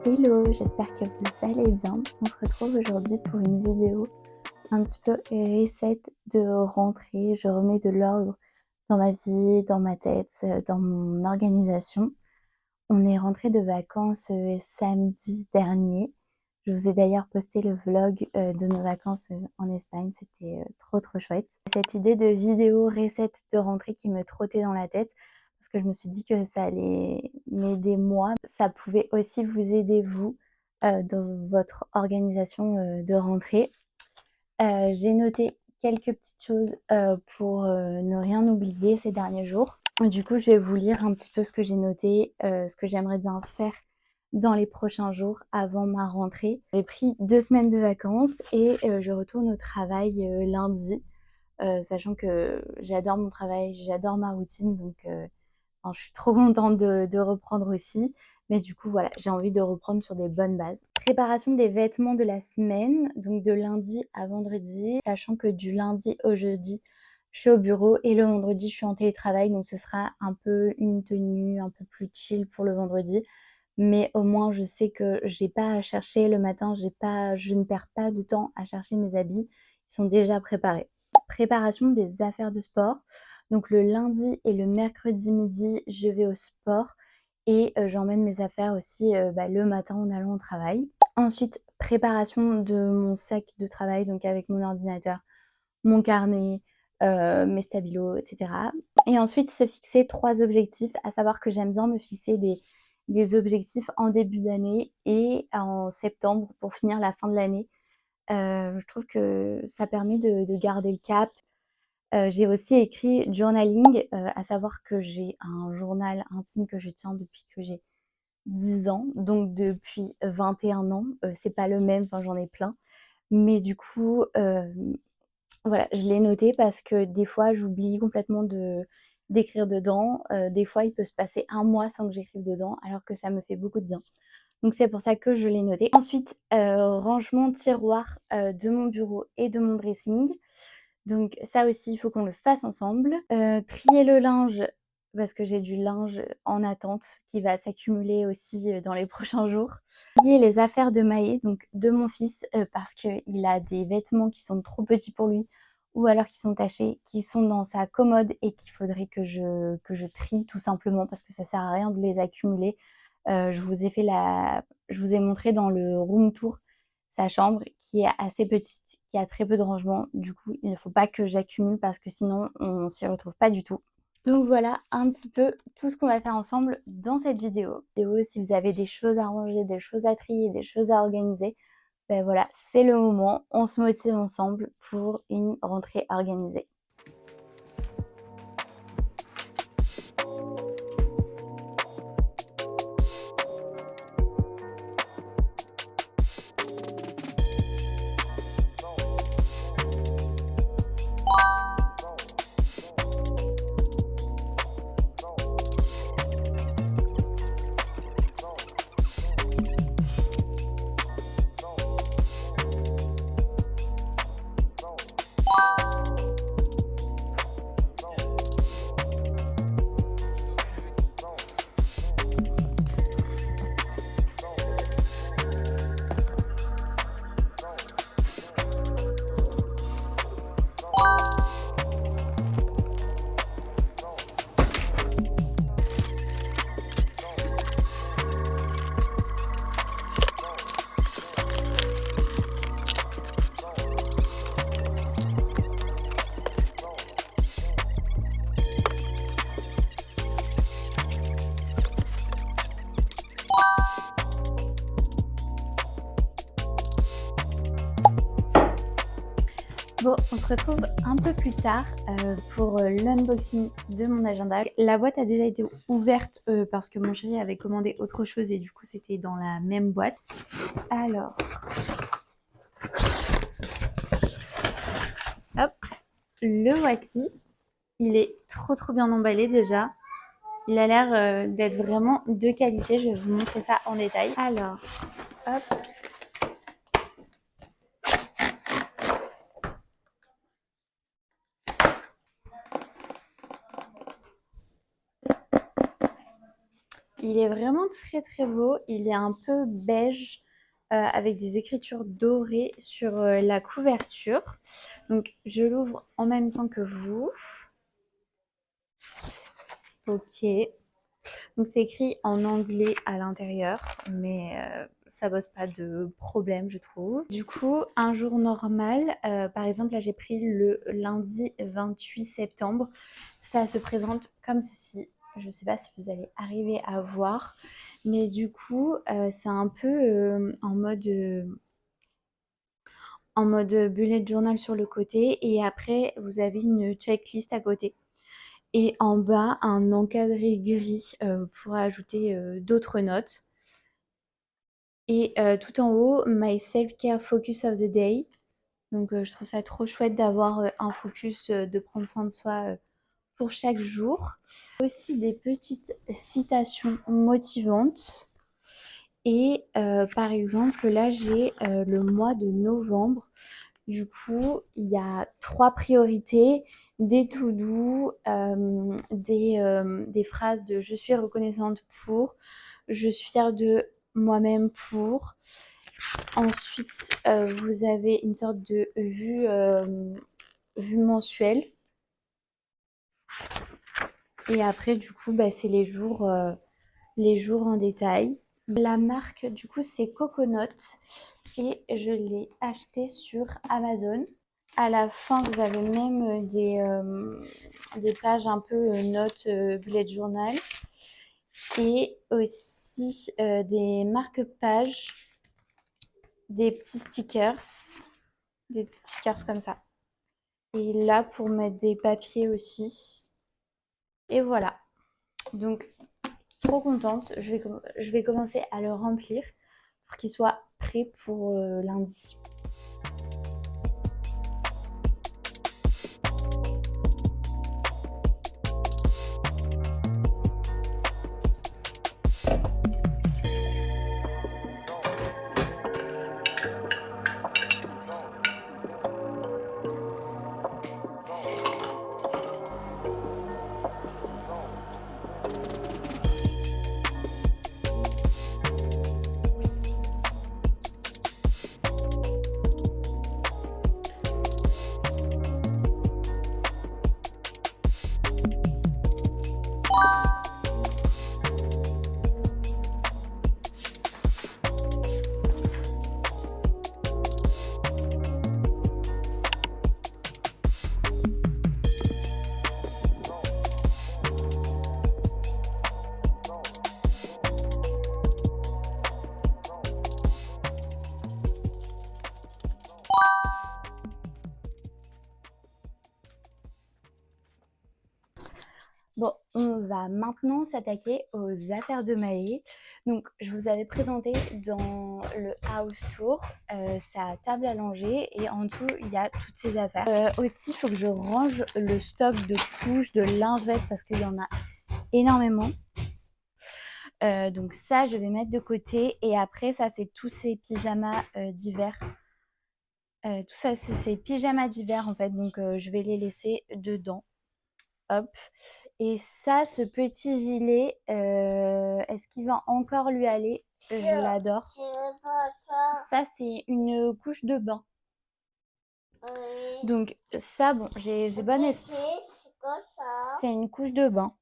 Hello, j'espère que vous allez bien. On se retrouve aujourd'hui pour une vidéo un petit peu reset de rentrée. Je remets de l'ordre dans ma vie, dans ma tête, dans mon organisation. On est rentré de vacances samedi dernier. Je vous ai d'ailleurs posté le vlog de nos vacances en Espagne. C'était trop chouette. Cette idée de vidéo reset de rentrée qui me trottait dans la tête parce que je me suis dit que ça allait m'aider moi. Ça pouvait aussi vous aider vous dans votre organisation de rentrée. J'ai noté quelques petites choses pour ne rien oublier ces derniers jours. Du coup, je vais vous lire un petit peu ce que j'ai noté, ce que j'aimerais bien faire dans les prochains jours avant ma rentrée. J'ai pris 2 semaines de vacances et je retourne au travail lundi, sachant que j'adore mon travail, j'adore ma routine, donc enfin, je suis trop contente de reprendre aussi. Mais du coup, voilà, j'ai envie de reprendre sur des bonnes bases. Préparation des vêtements de la semaine, donc de lundi à vendredi, sachant que du lundi au jeudi, je suis au bureau et le vendredi, je suis en télétravail. Donc ce sera un peu une tenue un peu plus chill pour le vendredi. Mais au moins, je sais que j'ai pas à chercher le matin, je ne perds pas de temps à chercher mes habits. Ils sont déjà préparés. Préparation des affaires de sport. Donc le lundi et le mercredi midi, je vais au sport et j'emmène mes affaires aussi le matin en allant au travail. Ensuite, préparation de mon sac de travail, donc avec mon ordinateur, mon carnet, mes stabilos, etc. Et ensuite, se fixer 3 objectifs, à savoir que j'aime bien me fixer des objectifs en début d'année et en septembre pour finir la fin de l'année. Je trouve que ça permet de garder le cap. J'ai aussi écrit journaling, à savoir que j'ai un journal intime que je tiens depuis que j'ai 10 ans, donc depuis 21 ans. C'est pas le même, enfin j'en ai plein. Mais du coup, voilà, je l'ai noté parce que des fois j'oublie complètement d'écrire dedans. Des fois il peut se passer 1 mois sans que j'écrive dedans, alors que ça me fait beaucoup de bien. Donc c'est pour ça que je l'ai noté. Ensuite, rangement tiroir de mon bureau et de mon dressing. Donc ça aussi, il faut qu'on le fasse ensemble. Trier le linge, parce que j'ai du linge en attente qui va s'accumuler aussi dans les prochains jours. Trier les affaires de Maë, donc de mon fils, parce qu'il a des vêtements qui sont trop petits pour lui ou alors qui sont tachés, qui sont dans sa commode et qu'il faudrait que je trie tout simplement parce que ça sert à rien de les accumuler. Je vous ai montré dans le room tour sa chambre qui est assez petite, qui a très peu de rangement. Du coup, il ne faut pas que j'accumule parce que sinon, on s'y retrouve pas du tout. Donc voilà un petit peu tout ce qu'on va faire ensemble dans cette vidéo. Si vous avez des choses à ranger, des choses à trier, des choses à organiser, ben voilà, c'est le moment. On se motive ensemble pour une rentrée organisée. Bon, on se retrouve un peu plus tard pour l'unboxing de mon agenda. La boîte a déjà été ouverte parce que mon chéri avait commandé autre chose et du coup c'était dans la même boîte. Alors, hop, le voici. Il est trop bien emballé déjà. Il a l'air d'être vraiment de qualité. Je vais vous montrer ça en détail. Alors, hop. Il est vraiment très très beau. Il est un peu beige avec des écritures dorées sur la couverture. Donc je l'ouvre en même temps que vous. Ok. Donc c'est écrit en anglais à l'intérieur, mais ça pose pas de problème, je trouve. Du coup, un jour normal, par exemple, là j'ai pris le lundi 28 septembre. Ça se présente comme ceci. Je sais pas si vous allez arriver à voir, mais du coup, c'est un peu en mode bullet journal sur le côté, et après vous avez une checklist à côté. Et en bas, un encadré gris pour ajouter d'autres notes. Et tout en haut, My Self-Care Focus of the Day. Donc je trouve ça trop chouette d'avoir un focus, de prendre soin de soi pour chaque jour. Aussi des petites citations motivantes. Et par exemple, là j'ai le mois de novembre. Du coup, il y a 3 priorités, des to-do, des phrases de «Je suis reconnaissante pour», «Je suis fière de moi-même pour». Ensuite, vous avez une sorte de vue mensuelle, et après du coup, bah, c'est les jours en détail. La marque du coup, c'est Coconut et je l'ai acheté sur Amazon. À la fin, vous avez même des pages un peu notes bullet journal, et aussi des marque-pages, des petits stickers comme ça. Et là, pour mettre des papiers aussi. Et voilà. Donc, trop contente. Je vais commencer à le remplir pour qu'il soit prêt pour lundi. Bon, on va maintenant s'attaquer aux affaires de Maë. Donc, je vous avais présenté dans le house tour sa table à langer, et en dessous, il y a toutes ses affaires. Aussi, il faut que je range le stock de couches, de lingettes, parce qu'il y en a énormément. Donc ça, je vais mettre de côté. Et après, ça, c'est tous ces pyjamas d'hiver. Tout ça, c'est ces pyjamas d'hiver, en fait. Donc, je vais les laisser dedans. Hop. Et ça, ce petit gilet, est-ce qu'il va encore lui aller? Je l'adore. Ça, c'est une couche de bain. Donc ça, bon, j'ai bon espoir. C'est une couche de bain.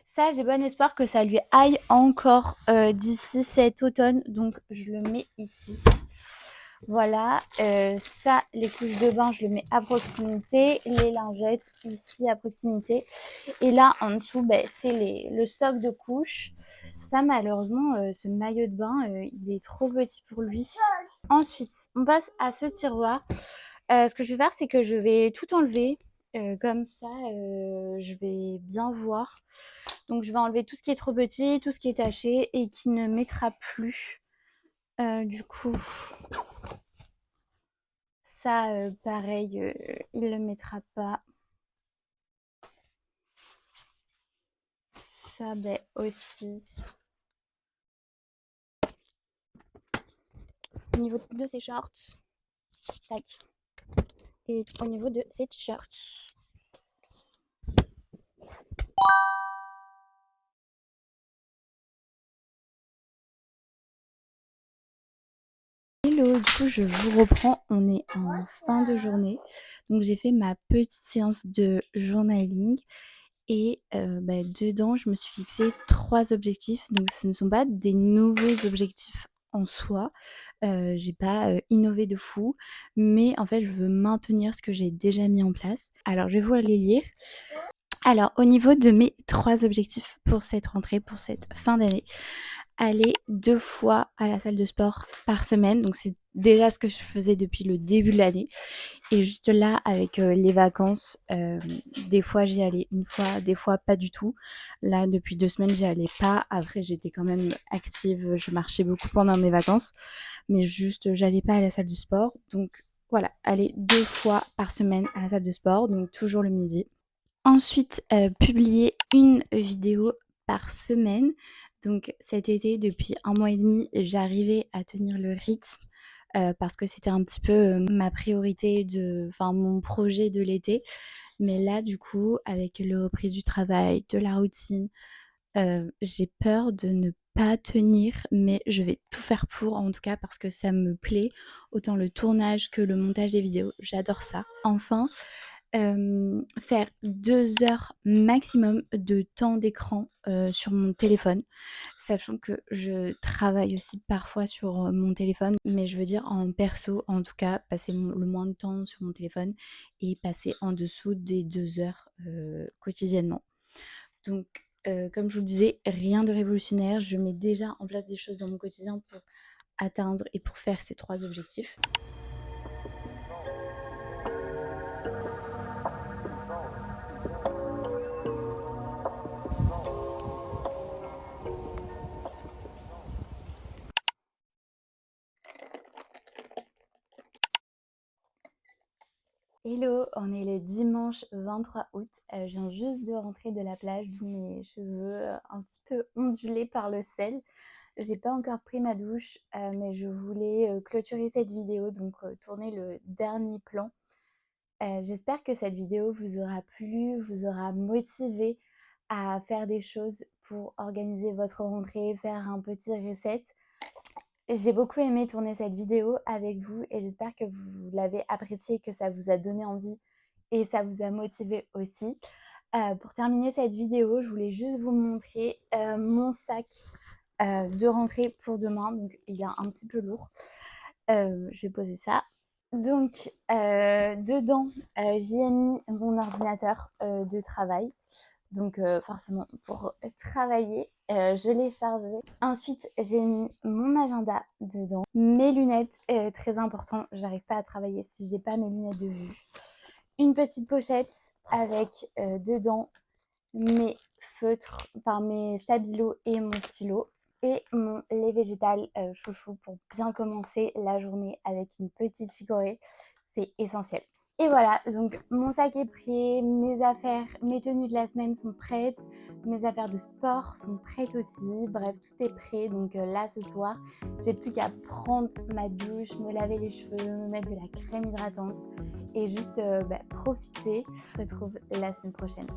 Ça, j'ai bon espoir que ça lui aille encore d'ici cet automne. Donc, je le mets ici. Voilà, ça, les couches de bain, je le mets à proximité. Les lingettes, ici, à proximité. Et là, en dessous, ben, c'est le stock de couches. Ça, malheureusement, ce maillot de bain, il est trop petit pour lui. Ensuite, on passe à ce tiroir. Ce que je vais faire, c'est que je vais tout enlever. Comme ça, je vais bien voir. Donc, je vais enlever tout ce qui est trop petit, tout ce qui est taché et qui ne mettra plus. Du coup, ça, pareil, il ne le mettra pas. Ça, ben, aussi. Au niveau de ses shorts, tac. Et au niveau de ses t-shirts. Hello, du coup je vous reprends, on est en fin de journée, donc j'ai fait ma petite séance de journaling et dedans je me suis fixé 3 objectifs, donc ce ne sont pas des nouveaux objectifs en soi, j'ai pas, innové de fou, mais en fait je veux maintenir ce que j'ai déjà mis en place. Alors je vais vous les lire. Alors au niveau de mes 3 objectifs pour cette rentrée, pour cette fin d'année, aller 2 fois à la salle de sport par semaine, donc c'est déjà ce que je faisais depuis le début de l'année et juste là avec, les vacances, des fois j'y allais 1 fois, des fois pas du tout. Là depuis 2 semaines j'y allais pas, après j'étais quand même active, je marchais beaucoup pendant mes vacances, mais juste j'allais pas à la salle de sport, donc voilà, aller 2 fois par semaine à la salle de sport, donc toujours le midi. Ensuite, publier une vidéo par semaine. Donc cet été, depuis 1 mois et demi, j'arrivais à tenir le rythme, parce que c'était un petit peu, ma priorité mon projet de l'été. Mais là, du coup, avec le reprise du travail, de la routine, j'ai peur de ne pas tenir, mais je vais tout faire pour, en tout cas parce que ça me plaît, autant le tournage que le montage des vidéos, j'adore ça. Enfin, faire 2 heures maximum de temps d'écran, sur mon téléphone, sachant que je travaille aussi parfois sur, mon téléphone, mais je veux dire en perso, en tout cas, passer le moins de temps sur mon téléphone et passer en dessous des 2 heures, quotidiennement. Donc, comme je vous le disais, rien de révolutionnaire, je mets déjà en place des choses dans mon quotidien pour atteindre et pour faire ces 3 objectifs. Hello, on est le dimanche 23 août. Je viens juste de rentrer de la plage, d'où mes cheveux un petit peu ondulés par le sel. J'ai pas encore pris ma douche, mais je voulais clôturer cette vidéo, donc tourner le dernier plan. J'espère que cette vidéo vous aura plu, vous aura motivé à faire des choses pour organiser votre rentrée, faire un petit reset. J'ai beaucoup aimé tourner cette vidéo avec vous et j'espère que vous l'avez appréciée, que ça vous a donné envie et ça vous a motivé aussi. Pour terminer cette vidéo, je voulais juste vous montrer mon sac de rentrée pour demain. Donc il est un petit peu lourd. Je vais poser ça. Donc dedans, j'y ai mis mon ordinateur de travail. Donc forcément pour travailler, je l'ai chargé. Ensuite, j'ai mis mon agenda dedans. Mes lunettes, très important, j'arrive pas à travailler si j'ai pas mes lunettes de vue. Une petite pochette avec dedans mes feutres, mes stabilos et mon stylo. Et mon lait végétal chouchou pour bien commencer la journée avec une petite chicorée. C'est essentiel. Et voilà, donc mon sac est prêt, mes affaires, mes tenues de la semaine sont prêtes, mes affaires de sport sont prêtes aussi, bref, tout est prêt. Donc là, ce soir, j'ai plus qu'à prendre ma douche, me laver les cheveux, me mettre de la crème hydratante et juste profiter. Je vous retrouve la semaine prochaine.